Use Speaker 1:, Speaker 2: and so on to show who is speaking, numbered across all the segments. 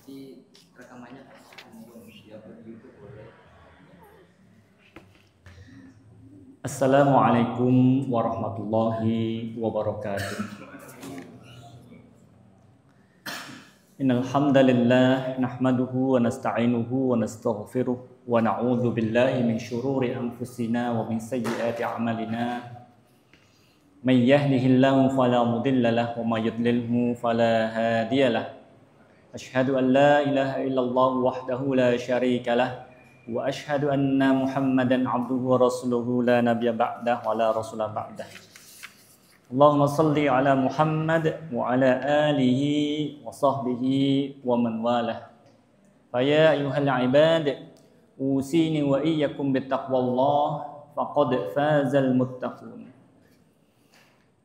Speaker 1: Nanti rekamannya boleh.
Speaker 2: Assalamualaikum warahmatullahi wabarakatuh. Innal hamdalillah nahmaduhu wa nasta'inuhu wa nastaghfiruh wa na'udzu billahi min syururi anfusina wa min sayyiati a'malina. May yahdihillahu fala mudilla lahu wa may yudlilhu fala hadiyalah. Asyhadu an la ilaha illallah wahdahu la syarika lah wa asyhadu anna Muhammadan abduhu wa rasuluhu la nabiyya ba'dah wa la rasula ba'dah. Allahumma salli ala Muhammad wa ala alihi wa sahbihi wa man walah. Fa ya ayyuhal ibad usini wa iyyakum bittaqwallah faqad fazal muttaqun.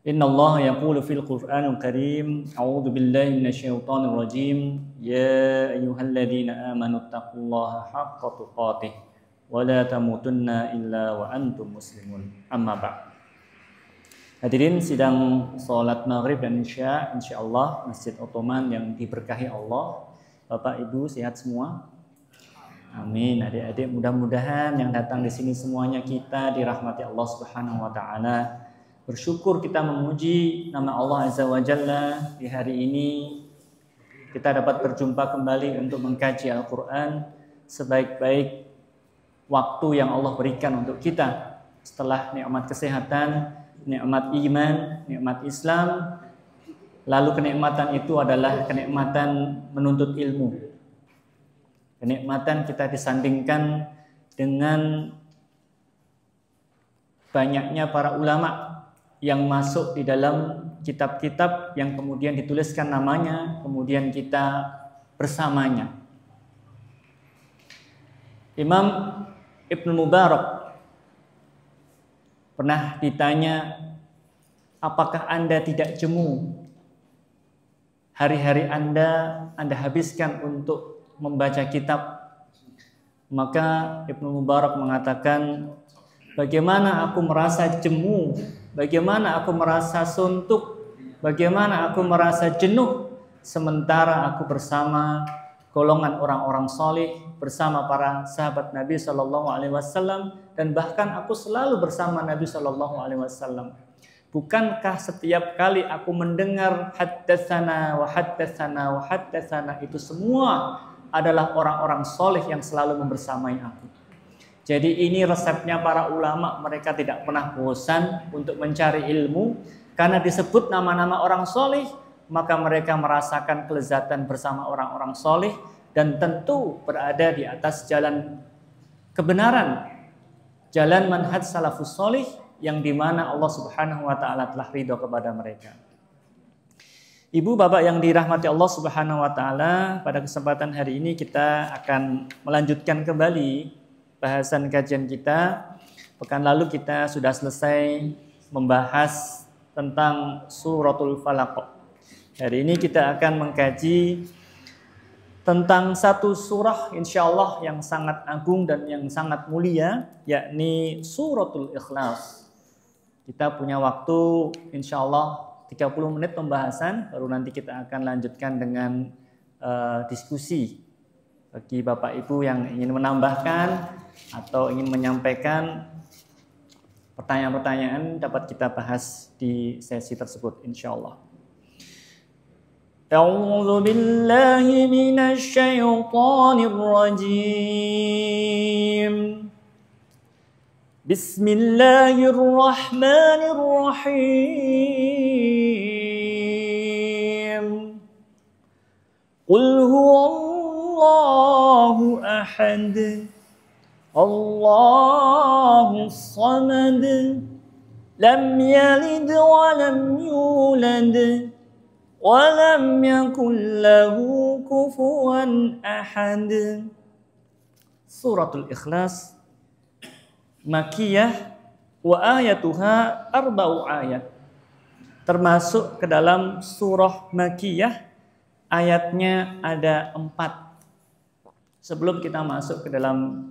Speaker 2: Inna Allah yaqulu fil Qur'anil Karim, a'udzu billahi minasyaitonir rajim, ya ayyuhalladzina amanu taqullaha haqqa tuqatih wa la tamutunna illa wa antum muslimun. Amma ba'd. Hadirin sidang salat maghrib dan isya, insyaallah Masjid Ottoman yang diberkahi Allah. Bapak Ibu sehat semua? Amin. Adik-adik mudah-mudahan yang datang di sini semuanya kita dirahmati Allah Subhanahu wa taala. Bersyukur kita memuji nama Allah Azza wa Jalla di hari ini kita dapat berjumpa kembali untuk mengkaji Al-Quran sebaik-baik waktu yang Allah berikan untuk kita setelah nikmat kesehatan, nikmat iman, nikmat Islam. Lalu kenikmatan itu adalah kenikmatan menuntut ilmu. Kenikmatan kita disandingkan dengan banyaknya para ulama yang masuk di dalam kitab-kitab yang kemudian dituliskan namanya, kemudian kita bersamanya. Imam Ibnu Mubarak pernah ditanya, apakah Anda tidak jemu hari-hari Anda habiskan untuk membaca kitab? Maka Ibnu Mubarak mengatakan, bagaimana aku merasa jemu, bagaimana aku merasa suntuk, bagaimana aku merasa jenuh sementara aku bersama golongan orang-orang soleh, bersama para sahabat Nabi Shallallahu Alaihi Wasallam, dan bahkan aku selalu bersama Nabi Shallallahu Alaihi Wasallam. Bukankah setiap kali aku mendengar haddatsana wa haddatsana wa haddatsana itu semua adalah orang-orang soleh yang selalu membersamai aku. Jadi ini resepnya para ulama, mereka tidak pernah bosan untuk mencari ilmu. Karena disebut nama-nama orang soleh, maka mereka merasakan kelezatan bersama orang-orang soleh dan tentu berada di atas jalan kebenaran, jalan manhaj salafus soleh yang dimana Allah Subhanahu wa ta'ala telah ridho kepada mereka. Ibu bapak yang dirahmati Allah Subhanahu wa ta'ala, pada kesempatan hari ini kita akan melanjutkan kembali bahasan kajian kita. Pekan lalu kita sudah selesai membahas tentang suratul Falaq. Hari ini kita akan mengkaji tentang satu surah insyaallah yang sangat agung dan yang sangat mulia, yakni suratul Ikhlas. Kita punya waktu insyaallah 30 menit pembahasan, baru nanti kita akan lanjutkan dengan diskusi. Bagi Bapak Ibu yang ingin menambahkan atau ingin menyampaikan pertanyaan-pertanyaan, dapat kita bahas di sesi tersebut insyaallah. A'udzu billahi minasy syaithanir rajim. Bismillahirrahmanirrahim. Qul huwallahu ahad, Allahus samad, lam yalid wa lam yulad wa lam yakul lahu kufuwan ahad. Suratul Ikhlas Makkiyah wa ayatuha 4 ayat. Termasuk ke dalam surah Makkiyah, ayatnya ada 4. Sebelum kita masuk ke dalam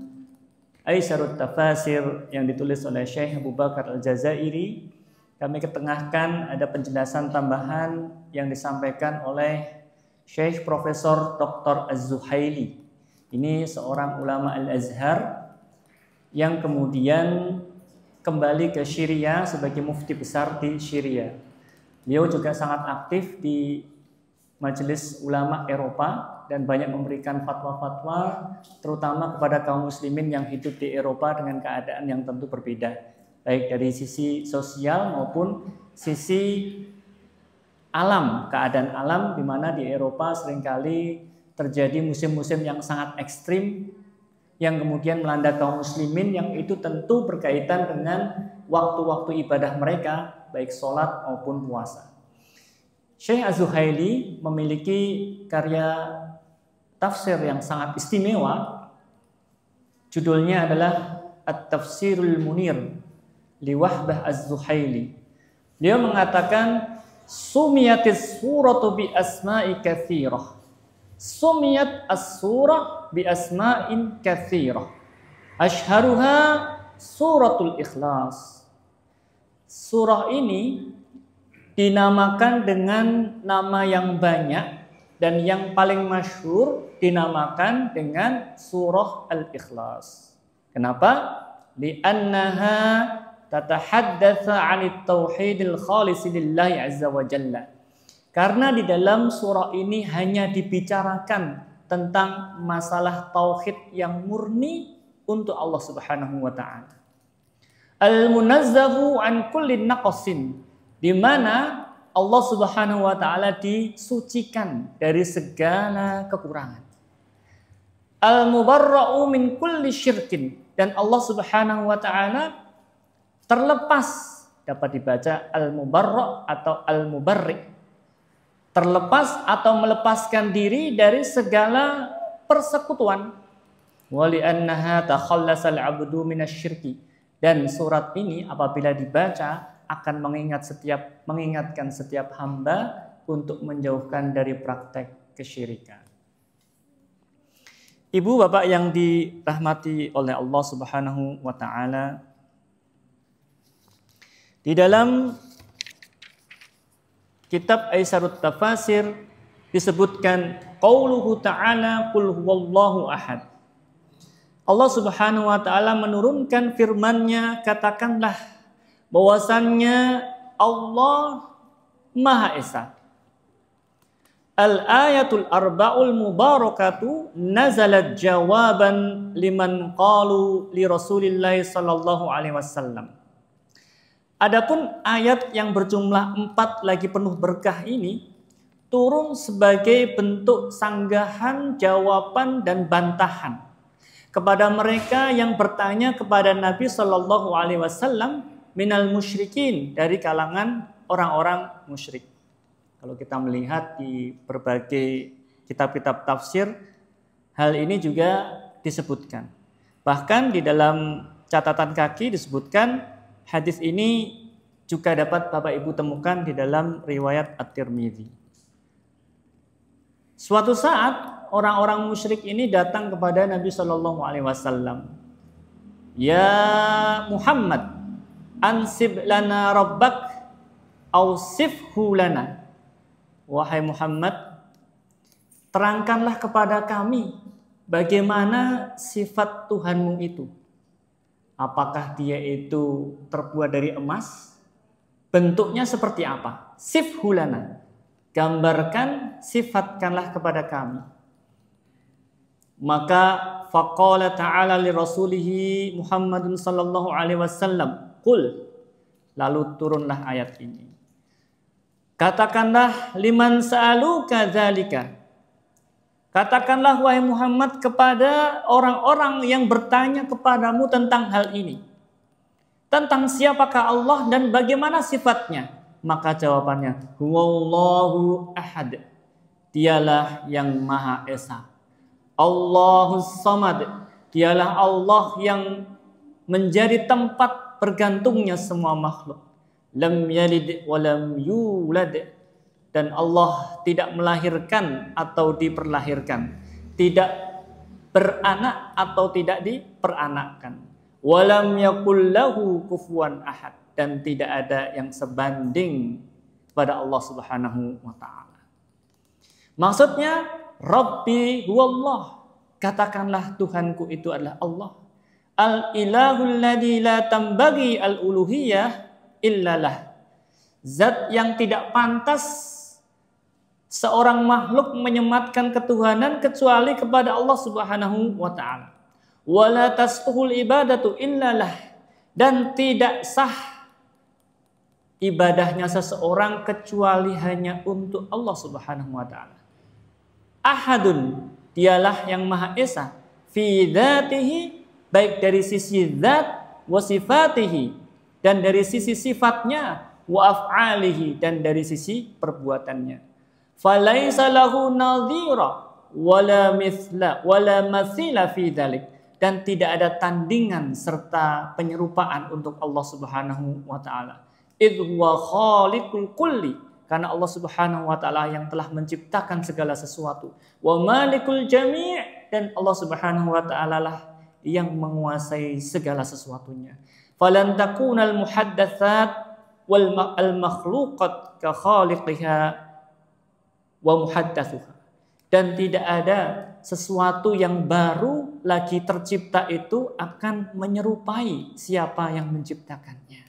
Speaker 2: Aisyarut Tafasir yang ditulis oleh Syekh Abu Bakar Al-Jazairi, kami ketengahkan ada penjelasan tambahan yang disampaikan oleh Syekh Profesor Dr. Az-Zuhaili. Ini seorang ulama Al-Azhar yang kemudian kembali ke Syria sebagai mufti besar di Syria. Beliau juga sangat aktif di Majelis Ulama Eropa dan banyak memberikan fatwa-fatwa terutama kepada kaum muslimin yang hidup di Eropa dengan keadaan yang tentu berbeda, baik dari sisi sosial maupun sisi alam, keadaan alam, di mana di Eropa seringkali terjadi musim-musim yang sangat ekstrim yang kemudian melanda kaum muslimin, yang itu tentu berkaitan dengan waktu-waktu ibadah mereka, baik sholat maupun puasa. Syekh Az-Zuhaili memiliki karya tafsir yang sangat istimewa. Judulnya adalah At-Tafsirul Munir li Wahbah Az-Zuhaili. Dia mengatakan sumiyatis suratu bi asma'i katsirah. Sumiyat as-surah bi asma'in katsirah. Ashharuha suratul Ikhlas. Surah ini dinamakan dengan nama yang banyak dan yang paling masyhur dinamakan dengan surah Al-Ikhlas. Kenapa? Li'annaha tatahaddatsa 'anit tauhidil khalis lillahi azza wa jalla. Karena di dalam surah ini hanya dibicarakan tentang masalah tauhid yang murni untuk Allah Subhanahu wa taala. Al-munazzahu 'an kulli naqsin, di mana Allah Subhanahu wa taala disucikan dari segala kekurangan. Al-mubarra'u min kulli syirkin, dan Allah Subhanahu wa taala terlepas, dapat dibaca al-mubarra' atau al-mubarri', terlepas atau melepaskan diri dari segala persekutuan. Wa li'annaha takhallasal 'abdu minasyirki, dan surat ini apabila dibaca akan mengingatkan setiap hamba untuk menjauhkan dari praktek kesyirikan. Ibu bapak yang dirahmati oleh Allah Subhanahu wa taala, di dalam kitab Aisarut Tafasir disebutkan qauluhu ta'ala qul huwallahu ahad. Allah Subhanahu wa taala menurunkan firman-Nya, katakanlah bahwasannya Allah Maha Esa. Al-ayatul arba'ul mubarakatu nazalat jawaban liman qalu li Rasulillah sallallahu alaihi wasallam. Adapun ayat yang berjumlah 4 lagi penuh berkah ini turun sebagai bentuk sanggahan, jawaban dan bantahan kepada mereka yang bertanya kepada Nabi sallallahu alaihi wasallam minal musyrikin, dari kalangan orang-orang musyrik. Kalau kita melihat di berbagai kitab-kitab tafsir, hal ini juga disebutkan. Bahkan di dalam catatan kaki disebutkan hadis ini juga dapat Bapak Ibu temukan di dalam riwayat At-Tirmidzi. Suatu saat orang-orang musyrik ini datang kepada Nabi Shallallahu Alaihi Wasallam. Ya Muhammad, ansib lana rabbak ausifhu lana. Wahai Muhammad, terangkanlah kepada kami bagaimana sifat Tuhanmu itu. Apakah dia itu terbuat dari emas? Bentuknya seperti apa? Sifhu lana. Gambarkan, sifatkanlah kepada kami. Maka faqala ta'ala li rasulihi Muhammadun sallallahu alaihi wasallam, qul, lalu turunlah ayat ini. Katakanlah liman sa'aluka dzalika. Katakanlah wahai Muhammad kepada orang-orang yang bertanya kepadamu tentang hal ini. Tentang siapakah Allah dan bagaimana sifatnya? Maka jawabannya, huwallahu ahad. Dialah yang Maha Esa. Allahus Samad. Dialah Allah yang menjadi tempat bergantungnya semua makhluk. Lam yalid wa lam yulad, dan Allah tidak melahirkan atau diperlahirkan, tidak beranak atau tidak diperanakkan. Walam yakul lahu kufuwan ahad, dan tidak ada yang sebanding pada Allah Subhanahu wa taala. Maksudnya Rabbi huwallah. Katakanlah Tuhanku itu adalah Allah. Al-ilahul ladzi la tambagi al-uluhiyah illalah. Zat yang tidak pantas seorang makhluk menyematkan ketuhanan kecuali kepada Allah Subhanahu wa taala. Wala tasluhul ibadatu illalah, dan tidak sah ibadahnya seseorang kecuali hanya untuk Allah Subhanahu wa taala. Ahadun, dialah yang Maha Esa, fi dzatihi, baik dari sisi zat, wa sifatihi, dan dari sisi sifatnya, wa af'alihi, dan dari sisi perbuatannya. Falaisa lahu nadhira wala mithla wala mathila fi dzalik, dan tidak ada tandingan serta penyerupaan untuk Allah Subhanahu wa taala. Idh huwa khaliqul kulli, karena Allah Subhanahu wa taala yang telah menciptakan segala sesuatu. Wa malikul jami', dan Allah Subhanahu wa taala lah yang menguasai segala sesuatunya. Falan takunal muhaddatsat wal makhluqat ka khaliqiha wa muhaddatsuha, dan tidak ada sesuatu yang baru lagi tercipta itu akan menyerupai siapa yang menciptakannya.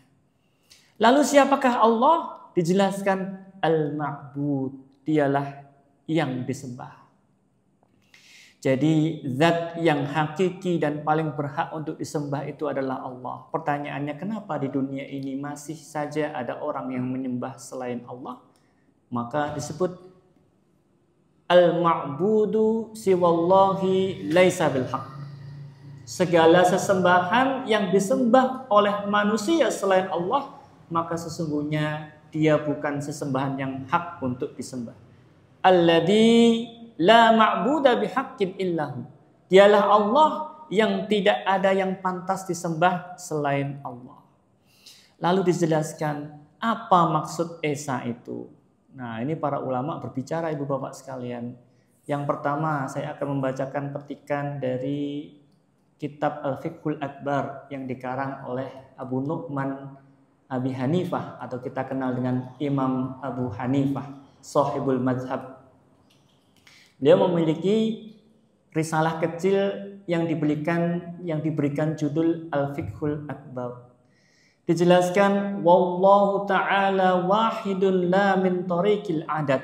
Speaker 2: Lalu siapakah Allah? Dijelaskan al-ma'bud, dialah yang disembah. Jadi zat yang hakiki dan paling berhak untuk disembah itu adalah Allah. Pertanyaannya, kenapa di dunia ini masih saja ada orang yang menyembah selain Allah? Maka disebut al-ma'budu siwallahi laisa bilhaq. Segala sesembahan yang disembah oleh manusia selain Allah, maka sesungguhnya dia bukan sesembahan yang hak untuk disembah. Alladzi la ma'buda bihaqqin illahu. Dialah Allah yang tidak ada yang pantas disembah selain Allah. Lalu dijelaskan apa maksud Esa itu. Nah, ini para ulama berbicara, ibu bapak sekalian. Yang pertama, saya akan membacakan petikan dari kitab Al-Fiqhul Akbar yang dikarang oleh Abu Nu'man Abi Hanifah, atau kita kenal dengan Imam Abu Hanifah, Shahibul Mazhab. Beliau memiliki risalah kecil yang diberikan judul Al-Fiqhul Akbar. Dijelaskan, wallahu ta'ala wahidun la min tariqil adad.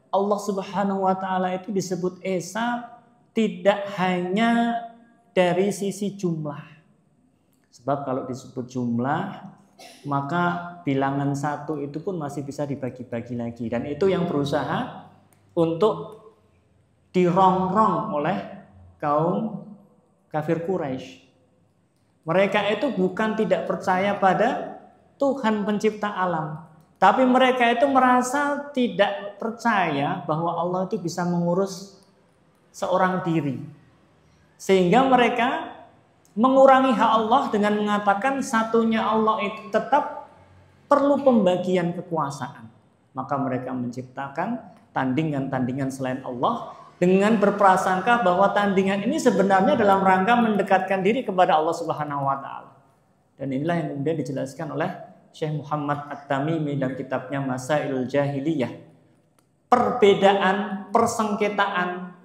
Speaker 2: Allah Subhanahu wa taala itu disebut Esa tidak hanya dari sisi jumlah. Sebab kalau disebut jumlah, maka bilangan satu itu pun masih bisa dibagi-bagi lagi. Dan itu yang berusaha untuk dirongrong oleh kaum kafir Quraisy. Mereka itu bukan tidak percaya pada Tuhan pencipta alam, tapi mereka itu merasa tidak percaya bahwa Allah itu bisa mengurus seorang diri. Sehingga mereka mengurangi hak Allah dengan mengatakan satunya Allah itu tetap perlu pembagian kekuasaan. Maka mereka menciptakan tandingan-tandingan selain Allah dengan berprasangka bahwa tandingan ini sebenarnya dalam rangka mendekatkan diri kepada Allah Subhanahu wa taala. Dan inilah yang kemudian dijelaskan oleh Syekh Muhammad At-Tamimi dalam kitabnya Masailul Jahiliyah. Perbedaan, persengketaan,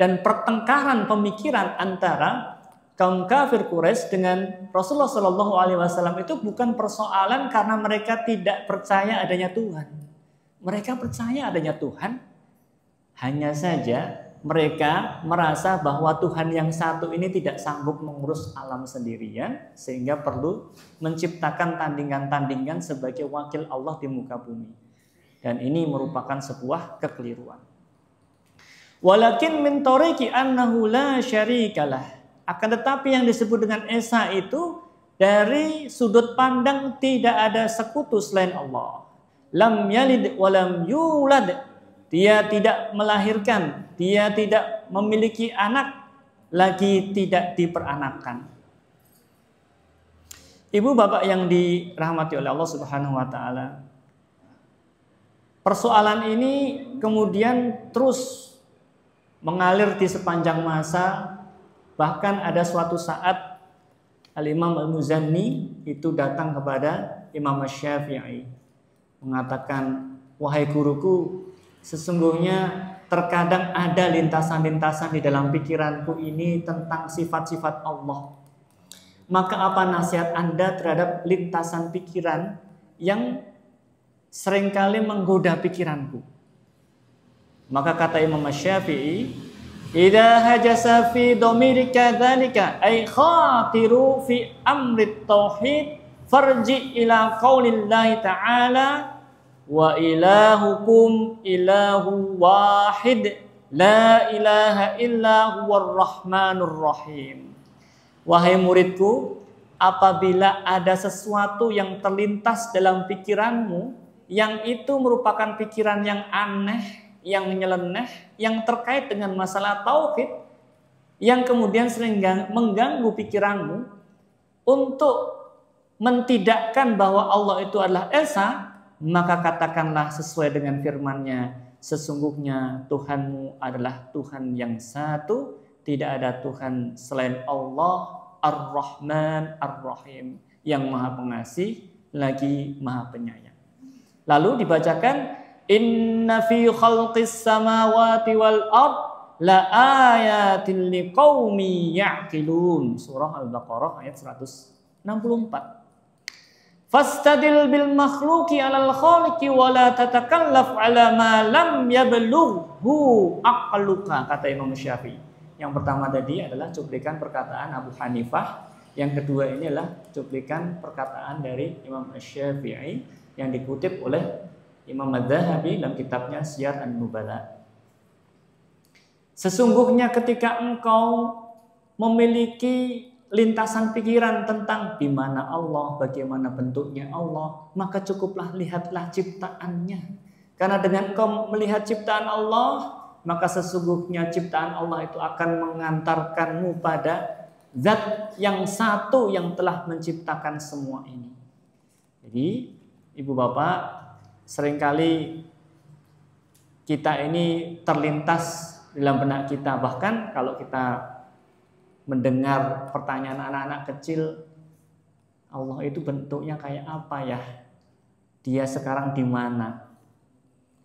Speaker 2: dan pertengkaran pemikiran antara kaum kafir Quraisy dengan Rasulullah Shallallahu Alaihi Wasallam itu bukan persoalan karena mereka tidak percaya adanya Tuhan. Mereka percaya adanya Tuhan, hanya saja mereka merasa bahwa Tuhan yang satu ini tidak sanggup mengurus alam sendirian, sehingga perlu menciptakan tandingan-tandingan sebagai wakil Allah di muka bumi. Dan ini merupakan sebuah kekeliruan. Walakin min tariqi annahu la syarikalah. Akan tetapi yang disebut dengan Esa itu dari sudut pandang tidak ada sekutu selain Allah. Lam yalid wa lam yulad. Dia tidak melahirkan, dia tidak memiliki anak, lagi tidak diperanakkan. Ibu bapak yang dirahmati oleh Allah Subhanahu wa taala, persoalan ini kemudian terus mengalir di sepanjang masa. Bahkan ada suatu saat Al-Imam Al-Muzanni itu datang kepada Imam Asy-Syafi'i mengatakan, wahai guruku, sesungguhnya terkadang ada lintasan-lintasan di dalam pikiranku ini tentang sifat-sifat Allah. Maka apa nasihat Anda terhadap lintasan pikiran yang seringkali menggoda pikiranku? Maka kata Imam Syafi'i, idza hajasa fi dhamirika dzalika ay khatiru fi amri tauhid farji ila qaulillahi ta'ala wa ilahukum ilahu wahid la ilaha illa huwar rahmanur rahim. Wahai muridku, apabila ada sesuatu yang terlintas dalam pikiranmu yang itu merupakan pikiran yang aneh, yang nyeleneh, yang terkait dengan masalah tauhid, yang kemudian sering mengganggu pikiranmu untuk mentidakkan bahwa Allah itu adalah Esa, maka katakanlah sesuai dengan firman-Nya, sesungguhnya Tuhanmu adalah Tuhan yang satu, tidak ada Tuhan selain Allah, Ar-Rahman Ar-Rahim, yang Maha Pengasih lagi Maha Penyayang. Lalu dibacakan, inna fi khalqis samawati wal ard la ayatin liqaumi ya'qilun. Surah Al-Baqarah ayat 164. Fastadil bil makhluqi 'alal khaliqi wa la tatakallaf 'ala ma lam yablughu aqluka, kata Imam Syafi'i. Yang pertama tadi adalah cuplikan perkataan Abu Hanifah, yang kedua ini adalah cuplikan perkataan dari Imam Syafi'i yang dikutip oleh Imam Adz-Dzahabi dalam kitabnya Siyar An-Nubala. Sesungguhnya ketika engkau memiliki lintasan pikiran tentang di mana Allah, bagaimana bentuknya Allah, maka cukuplah lihatlah ciptaannya. Karena dengan engkau melihat ciptaan Allah, maka sesungguhnya ciptaan Allah itu akan mengantarkanmu pada zat yang satu yang telah menciptakan semua ini. Jadi, Ibu Bapak, seringkali kita ini terlintas dalam benak kita. Bahkan kalau kita mendengar pertanyaan anak-anak kecil, Allah itu bentuknya kayak apa ya? Dia sekarang di mana?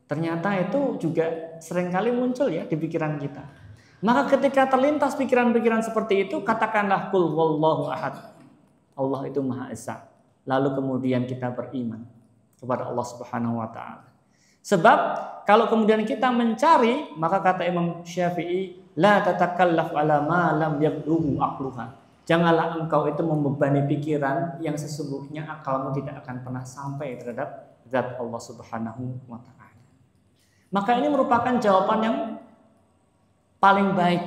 Speaker 2: Ternyata itu juga seringkali muncul ya di pikiran kita. Maka ketika terlintas pikiran-pikiran seperti itu, katakanlah qul huwallahu ahad. Allah itu Maha Esa. Lalu kemudian kita beriman kepada Allah Subhanahu wa taala. Sebab kalau kemudian kita mencari, maka kata Imam Syafi'i, la tatakallaf ala ma lam yablughu aqluha. Janganlah engkau itu membebani pikiran yang sesungguhnya akalmu tidak akan pernah sampai terhadap zat Allah Subhanahu wa taala. Maka ini merupakan jawaban yang paling baik.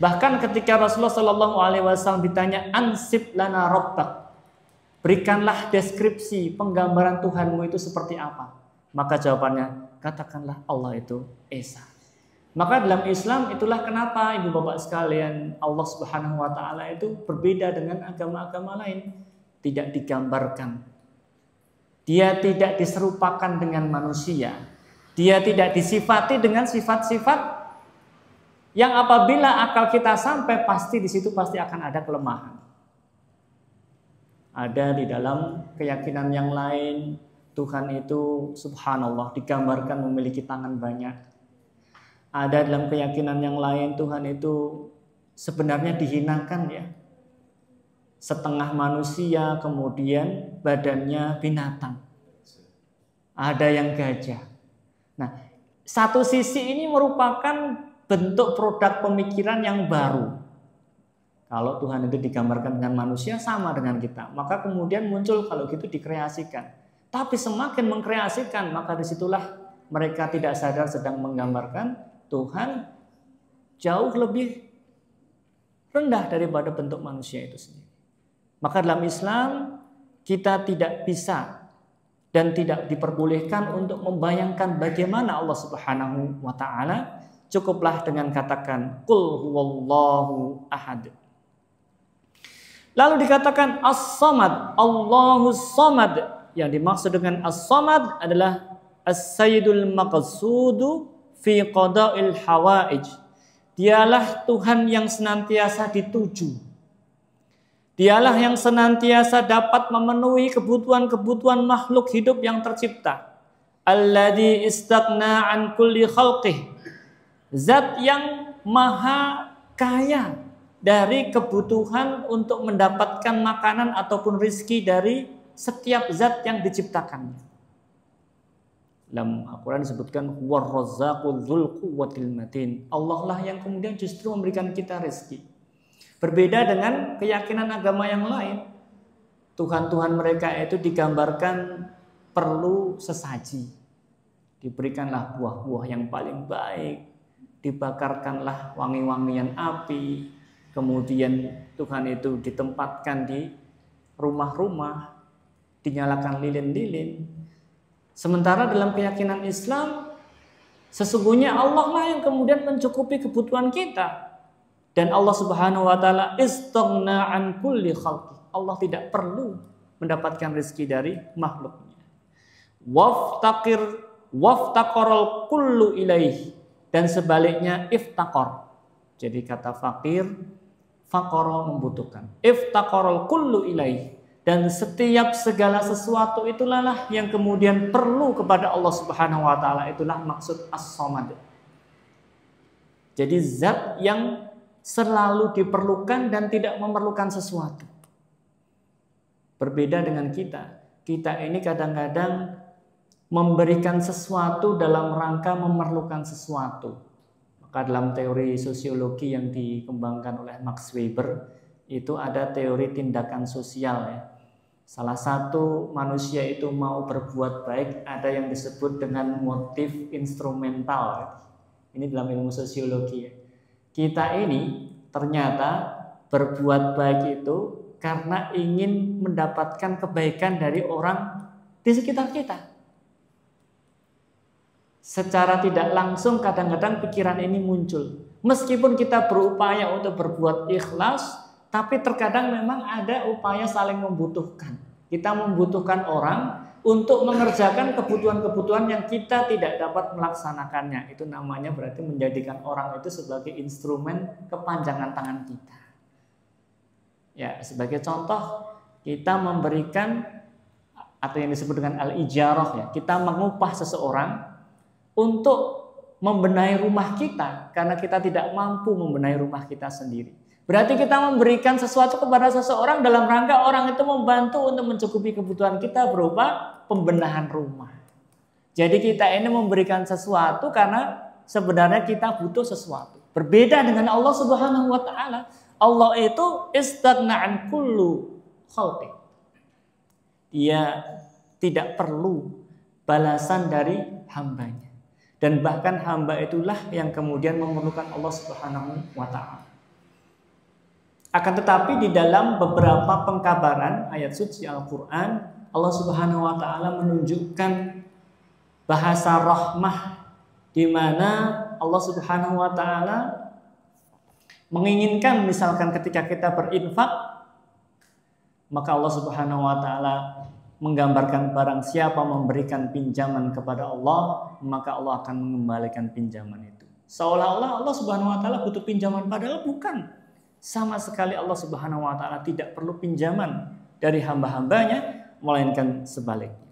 Speaker 2: Bahkan ketika Rasulullah sallallahu alaihi wasallam ditanya ansib lana rabbak, berikanlah deskripsi penggambaran Tuhanmu itu seperti apa? Maka jawabannya, katakanlah Allah itu Esa. Maka dalam Islam itulah kenapa Ibu Bapak sekalian, Allah Subhanahu wa taala itu berbeda dengan agama-agama lain. Tidak digambarkan. Dia tidak diserupakan dengan manusia. Dia tidak disifati dengan sifat-sifat yang apabila akal kita sampai, pasti di situ pasti akan ada kelemahan. Ada di dalam keyakinan yang lain, Tuhan itu subhanallah digambarkan memiliki tangan banyak. Ada dalam keyakinan yang lain, Tuhan itu sebenarnya dihinakan ya. Setengah manusia, kemudian badannya binatang. Ada yang gajah. Nah, satu sisi ini merupakan bentuk produk pemikiran yang baru. Kalau Tuhan itu digambarkan dengan manusia sama dengan kita, maka kemudian muncul kalau gitu dikreasikan. Tapi semakin mengkreasikan, maka disitulah mereka tidak sadar sedang menggambarkan Tuhan jauh lebih rendah daripada bentuk manusia itu sendiri. Maka dalam Islam kita tidak bisa dan tidak diperbolehkan untuk membayangkan bagaimana Allah Subhanahu wa taala. Cukuplah dengan katakan qul huwallahu ahad. Lalu dikatakan as-samad, Allahus samad. Yang dimaksud dengan as-samad adalah as-sayyidul maqsudu fi qada'il hawaij. Dialah Tuhan yang senantiasa dituju. Dialah yang senantiasa dapat memenuhi kebutuhan-kebutuhan makhluk hidup yang tercipta. Alladzi istaghna an kulli khalqih. Zat yang maha kaya dari kebutuhan untuk mendapatkan makanan ataupun rizki dari setiap zat yang diciptakannya. Dalam Al-Quran disebutkan war-razzaqu dzul quwwatil matin. Allah lah yang kemudian justru memberikan kita rezeki. Berbeda dengan keyakinan agama yang lain. Tuhan-tuhan mereka itu digambarkan perlu sesaji. Diberikanlah buah-buah yang paling baik, dibakarkanlah wangi-wangian api, kemudian Tuhan itu ditempatkan di rumah-rumah, dinyalakan lilin-lilin. Sementara dalam keyakinan Islam, sesungguhnya Allah lah yang kemudian mencukupi kebutuhan kita. Dan Allah Subhanahu wa taala istaghna an kulli khalqi. Allah tidak perlu mendapatkan rezeki dari makhluknya. Waftaqaral kullu ilaihi, dan sebaliknya iftaqar. Jadi kata fakir, faqara membutuhkan. Iftaqaral kullu ilaihi. Dan setiap segala sesuatu itulah yang kemudian perlu kepada Allah Subhanahu wa taala. Itulah maksud as-samad. Jadi zat yang selalu diperlukan dan tidak memerlukan sesuatu. Berbeda dengan kita. Kita ini kadang-kadang memberikan sesuatu dalam rangka memerlukan sesuatu. Maka dalam teori sosiologi yang dikembangkan oleh Max Weber itu ada teori tindakan sosial ya. Salah satu manusia itu mau berbuat baik ada yang disebut dengan motif instrumental. Ini dalam ilmu sosiologi. Kita ini ternyata berbuat baik itu karena ingin mendapatkan kebaikan dari orang di sekitar kita. Secara tidak langsung kadang-kadang pikiran ini muncul. Meskipun kita berupaya untuk berbuat ikhlas, tapi terkadang memang ada upaya saling membutuhkan. Kita membutuhkan orang untuk mengerjakan kebutuhan-kebutuhan yang kita tidak dapat melaksanakannya. Itu namanya berarti menjadikan orang itu sebagai instrumen kepanjangan tangan kita. Ya, sebagai contoh, kita memberikan atau yang disebut dengan al-ijarah ya. Kita mengupah seseorang untuk membenahi rumah kita karena kita tidak mampu membenahi rumah kita sendiri. Berarti kita memberikan sesuatu kepada seseorang dalam rangka orang itu membantu untuk mencukupi kebutuhan kita berupa pembenahan rumah. Jadi kita ini memberikan sesuatu karena sebenarnya kita butuh sesuatu. Berbeda dengan Allah Subhanahu wa taala. Allah itu istaghna an kullu khalqi. Dia tidak perlu balasan dari hambanya. Dan bahkan hamba itulah yang kemudian memerlukan Allah Subhanahu wa taala. Akan tetapi di dalam beberapa pengkabaran ayat suci Al-Quran, Allah Subhanahu wa taala menunjukkan bahasa rahmah di mana Allah Subhanahu wa taala menginginkan misalkan ketika kita berinfak, maka Allah Subhanahu wa taala menggambarkan barang siapa memberikan pinjaman kepada Allah, maka Allah akan mengembalikan pinjaman itu. Seolah-olah Allah Subhanahu wa taala butuh pinjaman, padahal bukan. Sama sekali Allah Subhanahu wa taala tidak perlu pinjaman dari hamba-hambanya, melainkan sebaliknya.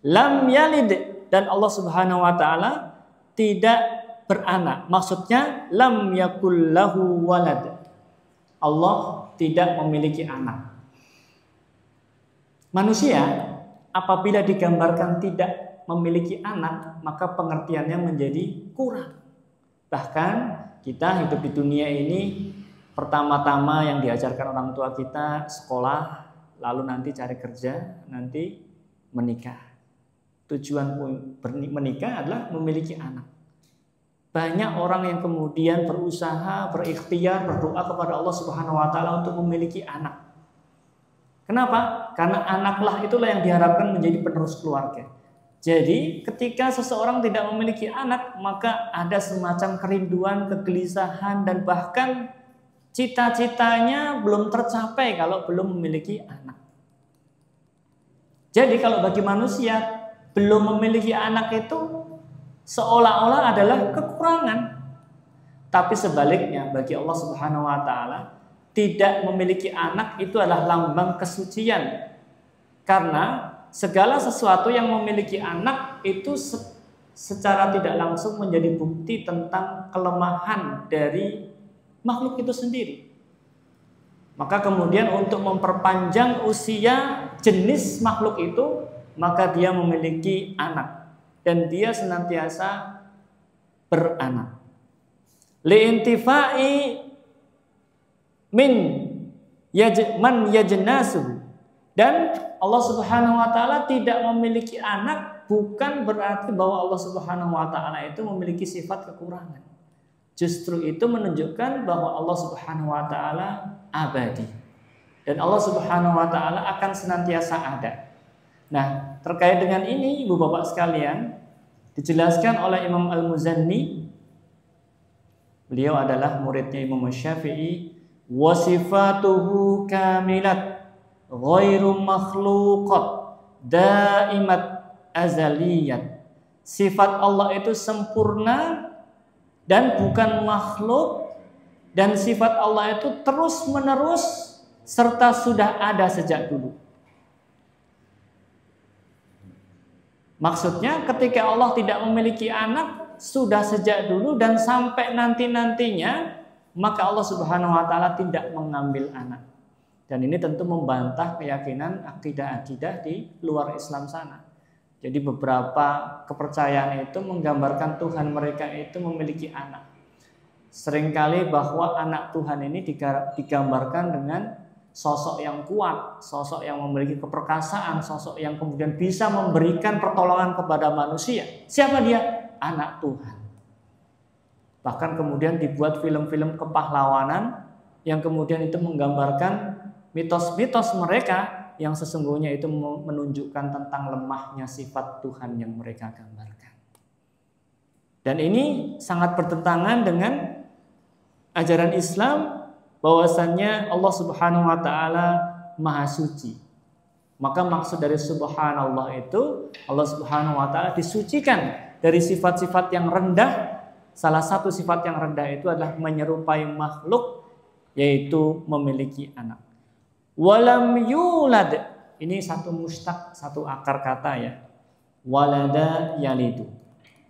Speaker 2: Lam yalid, dan Allah Subhanahu wa taala tidak beranak. Maksudnya lam yakul lahu walad. Allah tidak memiliki anak. Manusia apabila digambarkan tidak memiliki anak, maka pengertiannya menjadi kurang. Bahkan kita hidup di dunia ini, pertama-tama yang diajarkan orang tua kita sekolah, lalu nanti cari kerja, nanti menikah. Tujuan menikah adalah memiliki anak. Banyak orang yang kemudian berusaha, berikhtiar, berdoa kepada Allah Subhanahu wa taala untuk memiliki anak. Kenapa? Karena anaklah itulah yang diharapkan menjadi penerus keluarga. Jadi ketika seseorang tidak memiliki anak, maka ada semacam kerinduan, kegelisahan, dan bahkan cita-citanya belum tercapai kalau belum memiliki anak. Jadi kalau bagi manusia belum memiliki anak itu seolah-olah adalah kekurangan. Tapi sebaliknya bagi Allah Subhanahu wa taala, tidak memiliki anak itu adalah lambang kesucian. Karena segala sesuatu yang memiliki anak itu secara tidak langsung menjadi bukti tentang kelemahan dari makhluk itu sendiri. Maka kemudian untuk memperpanjang usia jenis makhluk itu, maka dia memiliki anak dan dia senantiasa beranak. Li'intifai min man yajnasu, dan Allah Subhanahu wa taala tidak memiliki anak bukan berarti bahwa Allah Subhanahu wa taala itu memiliki sifat kekurangan. Justru itu menunjukkan bahwa Allah Subhanahu wa taala abadi dan Allah Subhanahu wa taala akan senantiasa ada. Nah, terkait dengan ini Ibu Bapak sekalian, dijelaskan oleh Imam Al-Muzanni, beliau adalah muridnya Imam Syafi'i, wa sifatuhu kamilat ghairu makhluqat daimat azaliyat. Sifat Allah itu sempurna dan bukan makhluk, dan sifat Allah itu terus menerus serta sudah ada sejak dulu. Maksudnya ketika Allah tidak memiliki anak sudah sejak dulu dan sampai nanti-nantinya, maka Allah Subhanahu wa taala tidak mengambil anak. Dan ini tentu membantah keyakinan akidah-akidah di luar Islam sana. Jadi beberapa kepercayaan itu menggambarkan Tuhan mereka itu memiliki anak. Seringkali bahwa anak Tuhan ini digambarkan dengan sosok yang kuat, sosok yang memiliki keperkasaan, sosok yang kemudian bisa memberikan pertolongan kepada manusia. Siapa dia? Anak Tuhan. Bahkan kemudian dibuat film-film kepahlawanan yang kemudian itu menggambarkan mitos-mitos mereka yang sesungguhnya itu menunjukkan tentang lemahnya sifat Tuhan yang mereka gambarkan. Dan ini sangat bertentangan dengan ajaran Islam bahwasannya Allah Subhanahu wa taala Maha Suci. Maka maksud dari subhanallah itu Allah Subhanahu wa taala disucikan dari sifat-sifat yang rendah. Salah satu sifat yang rendah itu adalah menyerupai makhluk, yaitu memiliki anak. Walam yulad, ini satu mustaq, satu akar kata ya. Walada yalidu,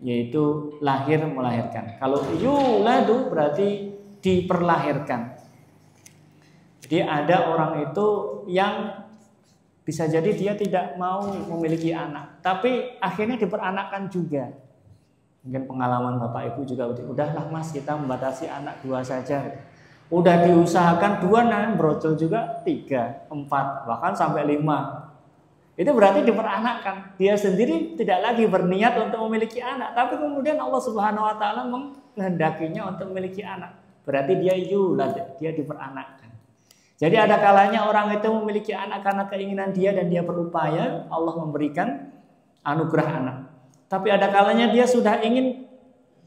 Speaker 2: yaitu lahir melahirkan. Kalau yuladu berarti diperlahirkan. Jadi ada orang itu yang bisa jadi dia tidak mau memiliki anak, tapi akhirnya diperanakkan juga. Mungkin pengalaman Bapak Ibu juga, udahlah Mas, kita membatasi anak 2 saja. Udah diusahakan 2, nah brocol juga 3, 4, bahkan sampai 5. Itu berarti diperanakkan. Dia sendiri tidak lagi berniat untuk memiliki anak, tapi kemudian Allah Subhanahu wa taala menghendakinya untuk memiliki anak. Berarti dia yulad, dia diperanakkan. Jadi ada kalanya orang itu memiliki anak karena keinginan dia dan dia berupaya, Allah memberikan anugerah anak. Tapi ada kalanya dia sudah ingin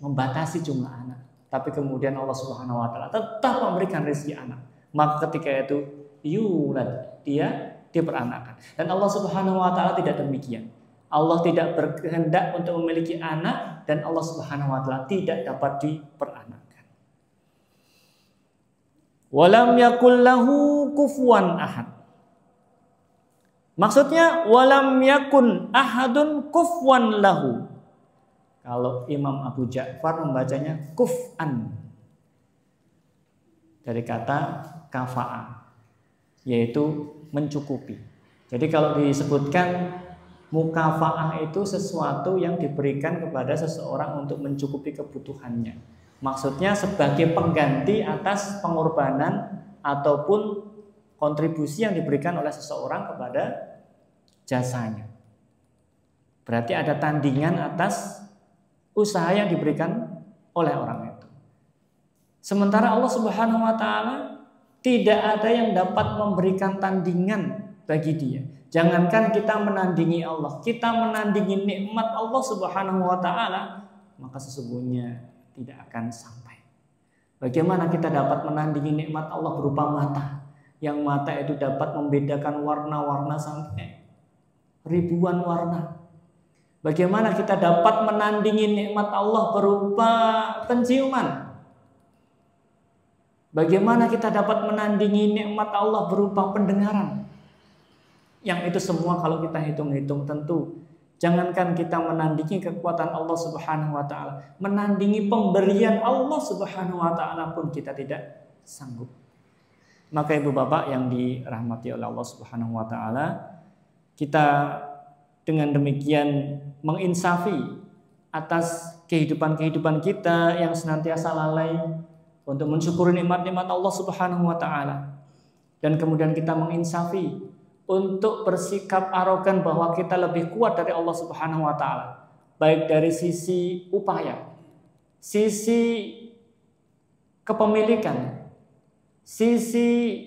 Speaker 2: membatasi jumlah anak, tapi kemudian Allah Subhanahu wa taala tetap memberikan rezeki anak. Maka ketika itu yulad, dia diperanakkan. Dan Allah Subhanahu wa taala tidak demikian. Allah tidak berkehendak untuk memiliki anak dan Allah Subhanahu wa taala tidak dapat diperanakkan. Walam yakul lahu kufuwan ahad. Maksudnya walam yakun ahadun kufwan lahu. Kalau Imam Abu Ja'far membacanya kuf'an, dari kata kafa'a, yaitu mencukupi. Jadi kalau disebutkan mukafa'ah itu sesuatu yang diberikan kepada seseorang untuk mencukupi kebutuhannya. Maksudnya sebagai pengganti atas pengorbanan ataupun kontribusi yang diberikan oleh seseorang kepada jasanya. Berarti ada tandingan atas usaha yang diberikan oleh orang itu. Sementara Allah Subhanahu wa taala tidak ada yang dapat memberikan tandingan bagi dia. Jangankan kita menandingi Allah, kita menandingi nikmat Allah Subhanahu wa taala, maka sesungguhnya tidak akan sampai. Bagaimana kita dapat menandingi nikmat Allah berupa mata, yang mata itu dapat membedakan warna-warna sampai ribuan warna. Bagaimana kita dapat menandingi nikmat Allah berupa penciuman? Bagaimana kita dapat menandingi nikmat Allah berupa pendengaran? Yang itu semua kalau kita hitung-hitung tentu Jangankan kita menandingi kekuatan Allah Subhanahu wa taala, menandingi pemberian Allah Subhanahu wa taala pun kita tidak sanggup. Maka Ibu Bapak yang dirahmati oleh Allah Subhanahu wa taala, kita dengan demikian menginsafi atas kehidupan-kehidupan kita yang senantiasa lalai untuk mensyukuri nikmat-nikmat Allah Subhanahu wa taala. Dan kemudian kita menginsafi untuk bersikap arogan bahwa kita lebih kuat dari Allah Subhanahu wa taala, baik dari sisi upaya, sisi kepemilikan, sisi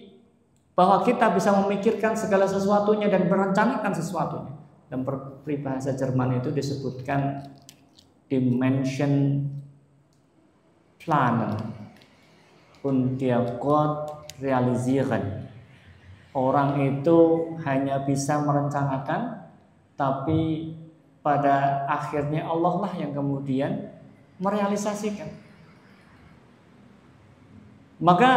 Speaker 2: bahwa kita bisa memikirkan segala sesuatunya dan merencanakan sesuatunya. Dan peribahasa Jerman itu disebutkan dimension planen und der Gott realisieren. Orang itu hanya bisa merencanakan, tapi pada akhirnya Allah lah yang kemudian merealisasikan. Maka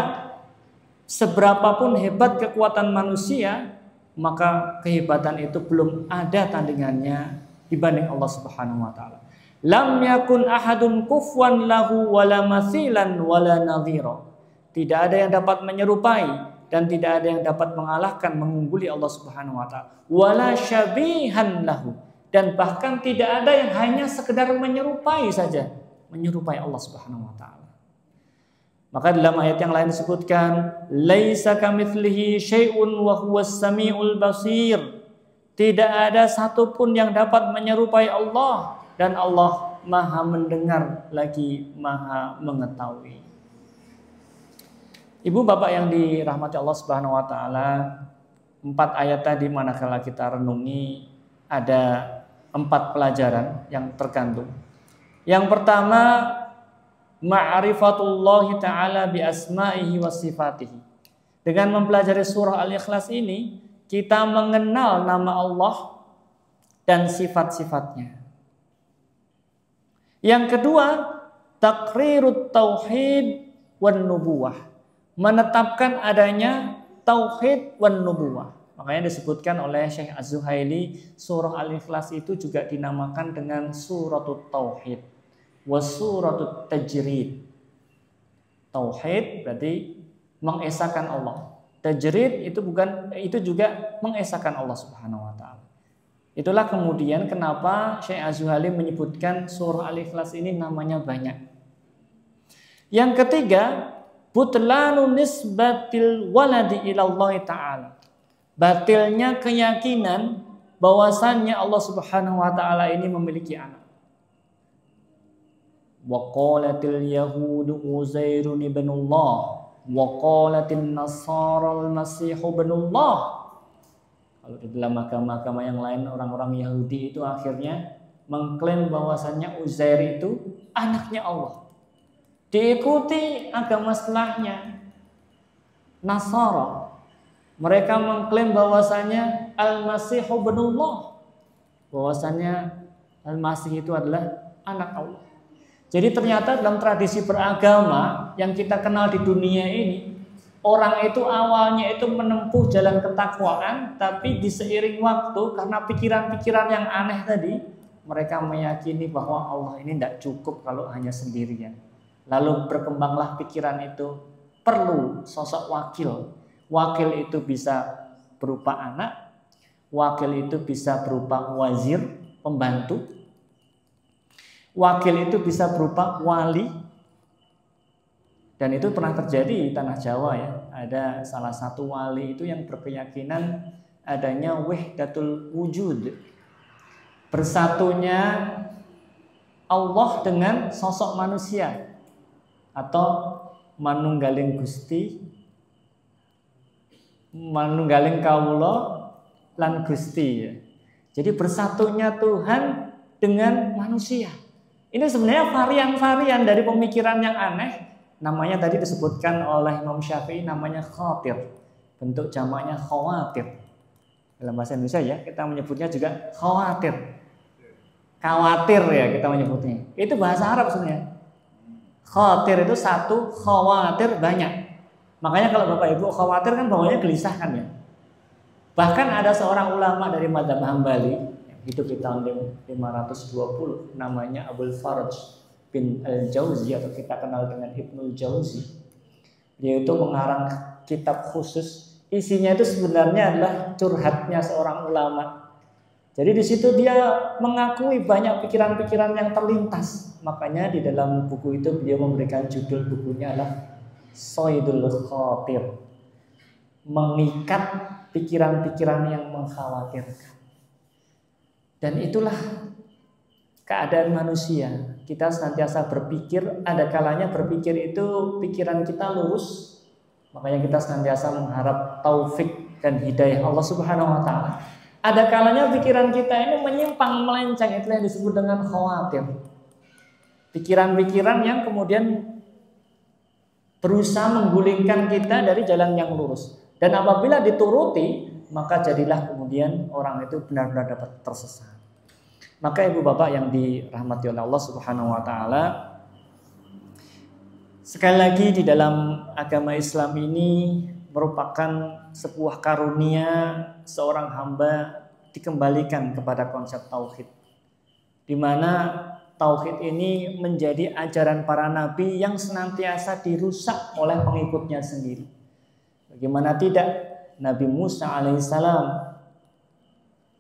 Speaker 2: seberapapun hebat kekuatan manusia, maka kehebatan itu belum ada tandingannya dibanding Allah Subhanahu wa taala. Lam yakun ahadun kufwan lahu wala mathilan wala nadhira. Tidak ada yang dapat menyerupai dan tidak ada yang dapat mengalahkan, mengungguli Allah Subhanahu wa taala. Wala syabihan lahu, dan bahkan tidak ada yang hanya sekedar menyerupai saja, menyerupai Allah Subhanahu wa taala. Maka dalam ayat yang lain disebutkan, laisa kamitslihi syai'un wa huwas samiul basir. Tidak ada satupun yang dapat menyerupai Allah, dan Allah Maha mendengar lagi Maha mengetahui. Ibu Bapak yang dirahmati Allah Subhanahu wa taala, 4 ayat tadi manakala kita renungi ada 4 pelajaran yang terkandung. Yang pertama, ma'rifatullah taala bi asma'ihi wa sifatihi. Dengan mempelajari surah Al-Ikhlas ini, kita mengenal nama Allah dan sifat-sifatnya. Yang kedua, taqrirut tauhid wan nubuwah. Menetapkan adanya tauhid wan nubuwah. Makanya disebutkan oleh Syekh Az-Zuhaili, surah Al-Ikhlas itu juga dinamakan dengan suratut tauhid wa suratut tajrid. Tauhid berarti mengesahkan Allah. Tajrid itu juga mengesahkan Allah Subhanahu wa taala. Itulah kemudian kenapa Syekh Az-Zuhaili menyebutkan surah Al-Ikhlas ini namanya banyak. Yang ketiga, butlanu nisbatil waladi ilallah ta'ala. Batilnya keyakinan bahwasannya Allah Subhanahu wa taala ini memiliki anak. Wa qalatil yahudu Uzairun ibnullah wa qalatin nasara al-masih ibnullah. Kalau di dalam agama-agama yang lain, orang-orang Yahudi itu akhirnya mengklaim bahwasannya Uzair itu anaknya Allah. Diikuti agama setelahnya, Nasara. Mereka mengklaim bahwasanya Al-Masih ibnullah, bahwasanya Al-Masih itu adalah anak Allah. Jadi ternyata dalam tradisi beragama yang kita kenal di dunia ini, orang itu awalnya itu menempuh jalan ketakwaan, tapi di seiring waktu karena pikiran-pikiran yang aneh tadi, mereka meyakini bahwa Allah ini tidak cukup kalau hanya sendirian. Lalu berkembanglah pikiran itu, perlu sosok wakil. Wakil itu bisa berupa anak, wakil itu bisa berupa wazir, pembantu, wakil itu bisa berupa wali. Dan itu pernah terjadi di tanah Jawa ya. Ada salah satu wali itu yang berkeyakinan adanya wahdatul wujud, bersatunya Allah dengan sosok manusia, atau manunggaling Gusti, manunggaling kawula lan Gusti ya. Jadi bersatunya Tuhan dengan manusia. Ini sebenarnya varian-varian dari pemikiran yang aneh. Namanya tadi disebutkan oleh Imam Syafi'i, namanya khatir. Bentuk jamaknya khawatir. Dalam bahasa Indonesia ya, kita menyebutnya juga khawatir. Khawatir ya kita menyebutnya. Itu bahasa Arab sebenarnya. Khawatir itu satu, khawatir banyak. Makanya kalau Bapak Ibu khawatir kan bawahnya gelisah kan ya. Bahkan ada seorang ulama dari mazhab Hambali, hidup di tahun 520, namanya Abul Faraj bin Al-Jauzi atau kita kenal dengan Ibnul Jauzi. Dia itu mengarang kitab khusus, isinya itu sebenarnya adalah curhatnya seorang ulama. Jadi di situ dia mengakui banyak pikiran-pikiran yang terlintas. Makanya di dalam buku itu beliau memberikan judul bukunya adalah Saydul Khatir, mengikat pikiran-pikiran yang mengkhawatirkan. Dan itulah keadaan manusia. Kita senantiasa berpikir, ada kalanya berpikir itu pikiran kita lurus. Makanya kita senantiasa mengharap taufik dan hidayah Allah Subhanahu wa taala. Ada kalanya pikiran kita ini menyimpang, melenceng, itu yang disebut dengan khawatir. Pikiran-pikiran yang kemudian berusaha menggulingkan kita dari jalan yang lurus. Dan apabila dituruti, maka jadilah kemudian orang itu benar-benar dapat tersesat. Maka ibu bapak yang dirahmati oleh Allah Subhanahu wa taala, sekali lagi di dalam agama Islam ini merupakan sebuah karunia seorang hamba dikembalikan kepada konsep tauhid, di mana tauhid ini menjadi ajaran para nabi yang senantiasa dirusak oleh pengikutnya sendiri. Bagaimana tidak, Nabi Musa alaihissalam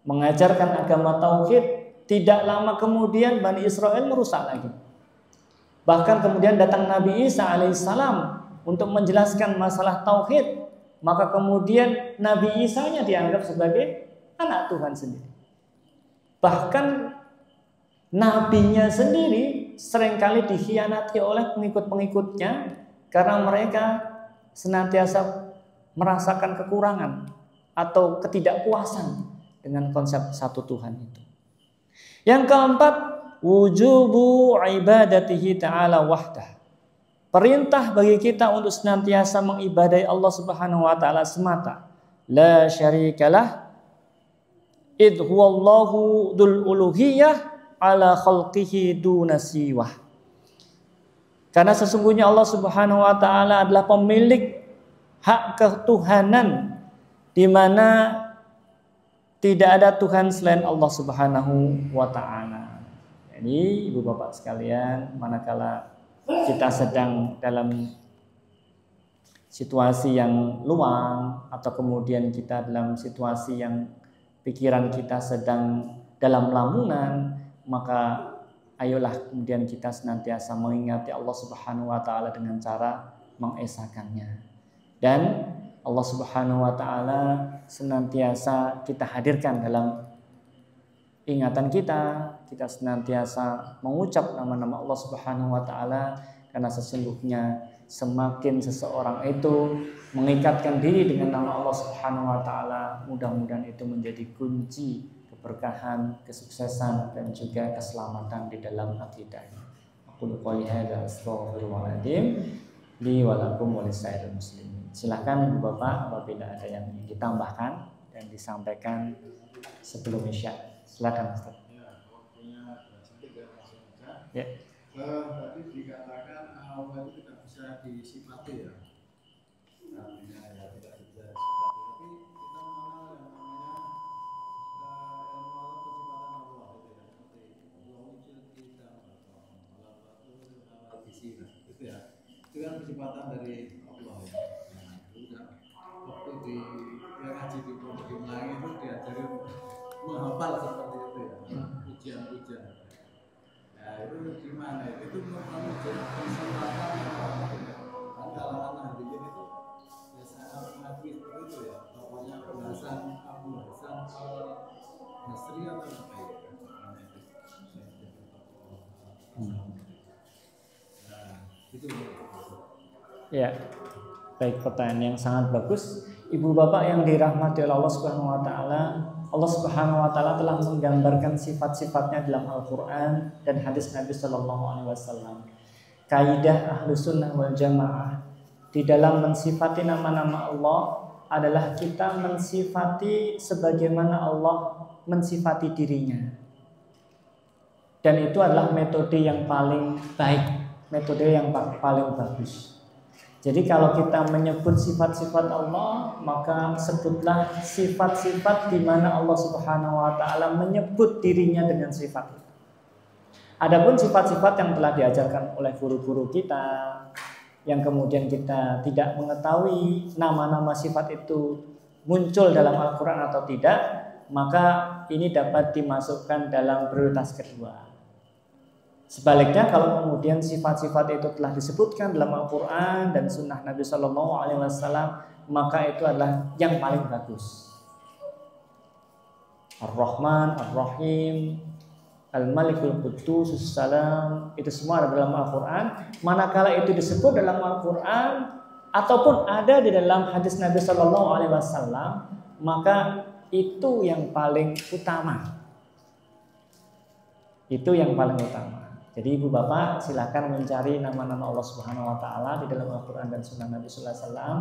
Speaker 2: mengajarkan agama tauhid, tidak lama kemudian Bani Israel merusak lagi. Bahkan kemudian datang Nabi Isa alaihissalam untuk menjelaskan masalah tauhid, maka kemudian Nabi Isa-nya dianggap sebagai anak Tuhan sendiri. Bahkan nabinya sendiri seringkali dikhianati oleh pengikut-pengikutnya karena mereka senantiasa merasakan kekurangan atau ketidakpuasan dengan konsep satu Tuhan itu. Yang keempat, wujubu ibadatihi ta'ala wahdah. Perintah bagi kita untuk senantiasa mengibadai Allah Subhanahu wa taala semata. La syarikalah id huwallahu dzul uluhiyah ala khalqihi duna siwah. Karena sesungguhnya Allah Subhanahu wa taala adalah pemilik hak ketuhanan, di mana tidak ada Tuhan selain Allah Subhanahu wa taala. Jadi ibu bapak sekalian, manakala kita sedang dalam situasi yang luang atau kemudian kita dalam situasi yang pikiran kita sedang dalam lamunan, maka ayolah kemudian kita senantiasa mengingati Allah Subhanahu wa taala dengan cara mengesakannya. Dan Allah Subhanahu wa taala senantiasa kita hadirkan dalam ingatan kita. Kita senantiasa mengucap nama-nama Allah Subhanahu wa taala, karena sesungguhnya semakin seseorang itu mengikatkan diri dengan nama Allah Subhanahu wa taala, mudah-mudahan itu menjadi kunci keberkahan, kesuksesan dan juga keselamatan di dalam akidahnya. Aku qouli hadza astaghfirullahaladzim li wa lakum wa lisairil muslimin. Silakan ibu bapak apabila ada yang ingin ditambahkan dan disampaikan sebelum isya. Silakan Ustaz. Ya.
Speaker 1: Tadi dikatakan Allah itu tidak bisa disifati ya. Artinya ya tidak bisa disifati. Tapi kita mengenal yang namanya ilmu Allah kesifatan Allah itu ya. Seperti Allah wujud kita Allah batu di sini itu ya. Itu kan kesifatan dari Allah ya. Nah, itu kan waktu di ngaji di Melayu itu diajari menghafal seperti itu ya. Pujian-pujian. Nah, itu gimana? Itu merupakan kesempatan yang kalangan hadirin itu ya sangat mengakui seperti itu ya. Pokoknya pembahasan Abu Hasan Nasri atau apa ya? Nah, itu.
Speaker 2: Ya, baik, pertanyaan yang sangat bagus. Ibu bapak yang dirahmati oleh Allah Subhanahu wa taala, Allah Subhanahu wa taala telah menggambarkan sifat-sifatnya dalam Al-Qur'an dan hadis Nabi sallallahu alaihi wasallam. Kaidah Ahlus Sunnah wal Jamaah di dalam mensifati nama-nama Allah adalah kita mensifati sebagaimana Allah mensifati dirinya. Dan itu adalah metode yang paling baik, metode yang paling bagus. Jadi kalau kita menyebut sifat-sifat Allah, maka sebutlah sifat-sifat di mana Allah Subhanahu wa taala menyebut dirinya dengan sifat itu. Adapun sifat-sifat yang telah diajarkan oleh guru-guru kita, yang kemudian kita tidak mengetahui nama-nama sifat itu muncul dalam Al-Quran atau tidak, maka ini dapat dimasukkan dalam prioritas kedua. Sebaliknya kalau kemudian sifat-sifat itu telah disebutkan dalam Al-Quran dan Sunnah Nabi Shallallahu Alaihi Wasallam, maka itu adalah yang paling bagus. Ar-Rahman, Ar-Rahim, Al-Malikul Quddus, Salam, itu semua ada dalam Al-Quran. Manakala itu disebut dalam Al-Quran ataupun ada di dalam hadis Nabi Shallallahu Alaihi Wasallam, maka itu yang paling utama. Itu yang paling utama. Jadi ibu bapak silakan mencari nama-nama Allah Subhanahu wa taala di dalam Al-Quran dan Sunnah Nabi Sallallahu Alaihi Wasallam.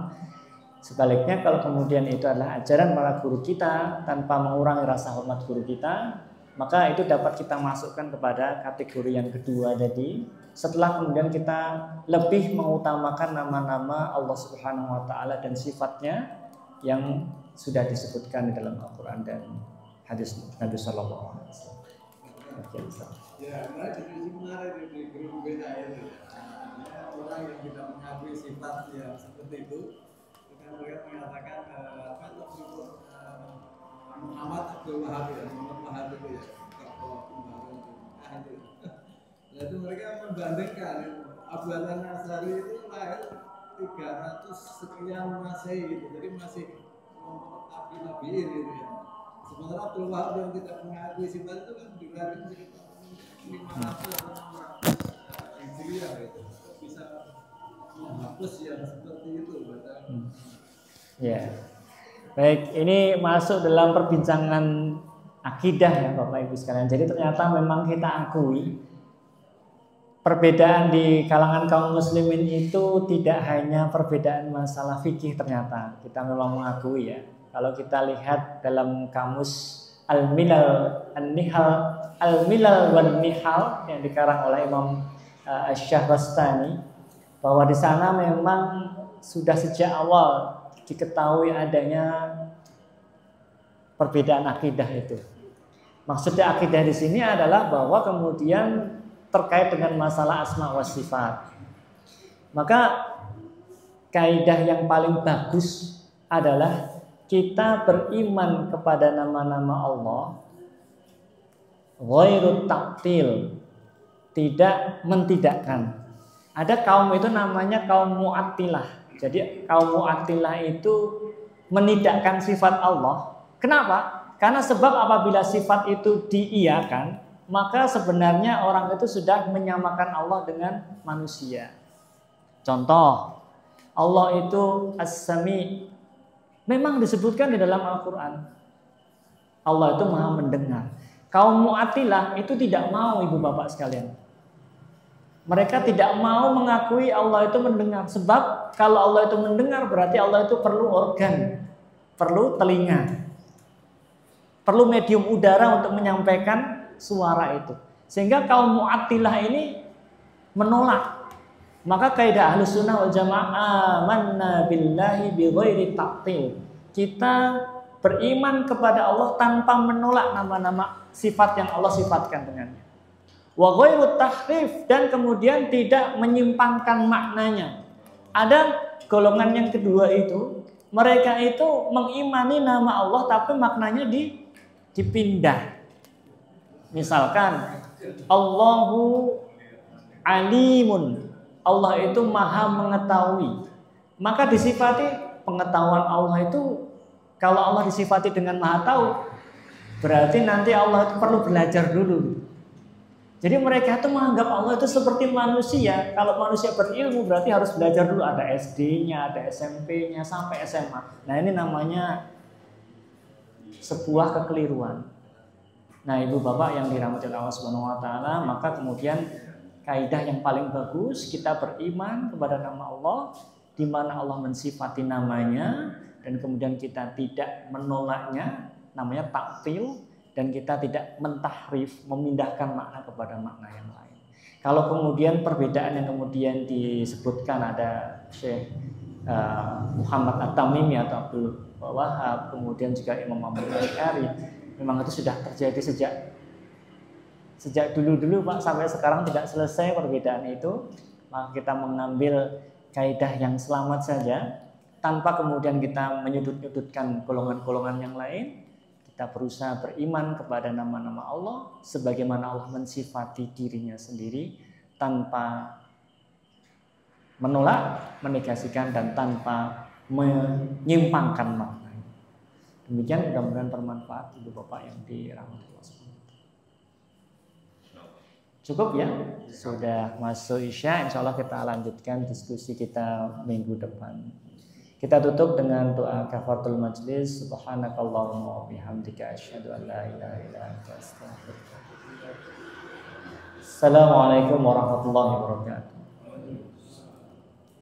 Speaker 2: Sebaliknya kalau kemudian itu adalah ajaran para guru kita tanpa mengurangi rasa hormat guru kita, maka itu dapat kita masukkan kepada kategori yang kedua tadi. Setelah kemudian kita lebih mengutamakan nama-nama Allah Subhanahu wa taala dan sifatnya yang sudah disebutkan di dalam Al-Quran dan hadis Nabi Sallallahu Alaihi Wasallam.
Speaker 1: Ya, karena diskusi menarik di grup BA itu. Orang yang tidak mengakui sifat yang seperti itu, dengan mereka mengatakan kalau Muhammad Abdul Wahab ya, Muhammad Wahab itu ya, tokoh pembangun itu. Nah itu mereka membandingkan Abu Al-Nasari itu lahir 300 sekian Masehi gitu, jadi masih Nabi gitu ya. Sementara Abdul Wahab yang tidak mengakui sifat itu kan dilahirkan sekitar 500 atau 600 Hijriah gitu. Bisa menghapus yang seperti itu.
Speaker 2: Ya. Baik, ini masuk dalam perbincangan akidah ya Bapak Ibu sekalian. Jadi ternyata memang kita akui perbedaan di kalangan kaum muslimin itu tidak hanya perbedaan masalah fikih, ternyata kita memang mengakui ya. Kalau kita lihat dalam kamus Al-Milal wan Nihal yang dikarang oleh Imam Asy-Syahrastani, bahwa di sana memang sudah sejak awal diketahui adanya perbedaan akidah itu. Maksudnya akidah di sini adalah bahwa kemudian terkait dengan masalah asma wa sifat. Maka kaidah yang paling bagus adalah kita beriman kepada nama-nama Allah ghairut ta'til, tidak mentidakkan. Ada kaum itu namanya kaum Mu'attilah. Jadi kaum Mu'attilah itu menidakkan sifat Allah. Kenapa? Karena sebab apabila sifat itu diiyakan, maka sebenarnya orang itu sudah menyamakan Allah dengan manusia. Contoh, Allah itu As-Sami. Memang disebutkan di dalam Al-Quran. Allah itu maha mendengar. Kaum Mu'attilah itu tidak mau ibu bapak sekalian. Mereka tidak mau mengakui Allah itu mendengar. Sebab kalau Allah itu mendengar berarti Allah itu perlu organ. Perlu telinga. Perlu medium udara untuk menyampaikan suara itu. Sehingga kaum Mu'attilah ini menolak. Maka kaidah Ahlus Sunnah wal Jamaah, amanna billahi bi ghairi ta'til. Kita beriman kepada Allah tanpa menolak nama-nama sifat yang Allah sifatkan dengannya. Wa ghairu tahrif, dan kemudian tidak menyimpangkan maknanya. Ada golongan yang kedua itu, mereka itu mengimani nama Allah tapi maknanya dipindah. Misalkan Allahu alimun, Allah itu maha mengetahui. Maka disifati pengetahuan Allah itu, kalau Allah disifati dengan maha tahu, berarti nanti Allah itu perlu belajar dulu. Jadi mereka itu menganggap Allah itu seperti manusia. Kalau manusia berilmu berarti harus belajar dulu. Ada SD-nya, ada SMP-nya, sampai SMA. Nah ini namanya sebuah kekeliruan. Nah ibu bapak yang dirahmati Allah Subhanahu wa taala, maka kemudian kaidah yang paling bagus, kita beriman kepada nama Allah, di mana Allah mensifati namanya, dan kemudian kita tidak menolaknya, namanya ta'til, dan kita tidak mentahrif, memindahkan makna kepada makna yang lain. Kalau kemudian perbedaan yang kemudian disebutkan ada Syekh Muhammad At-Tamimi atau Abdul Wahab, kemudian juga Imam Muhammad Al-Asy'ari, memang itu sudah terjadi sejak dulu-dulu Pak, sampai sekarang tidak selesai perbedaan itu. Maka kita mengambil kaidah yang selamat saja tanpa kemudian kita menyudut-nyudutkan golongan-golongan yang lain. Kita berusaha beriman kepada nama-nama Allah sebagaimana Allah mensifati dirinya sendiri tanpa menolak, menegasikan, dan tanpa menyimpangkan makna. Demikian, mudah-mudahan bermanfaat Ibu Bapak yang dirahmati Allah. Cukup ya, sudah masuk Isya. Insya Allah kita lanjutkan diskusi kita minggu depan. Kita tutup dengan doa kafaratul majlis. Subhanakallahumma wa bihamdika asyhadu an la ilaha illa anta astaghfiruka wa atubu ilaik. Assalamualaikum warahmatullahi wabarakatuh.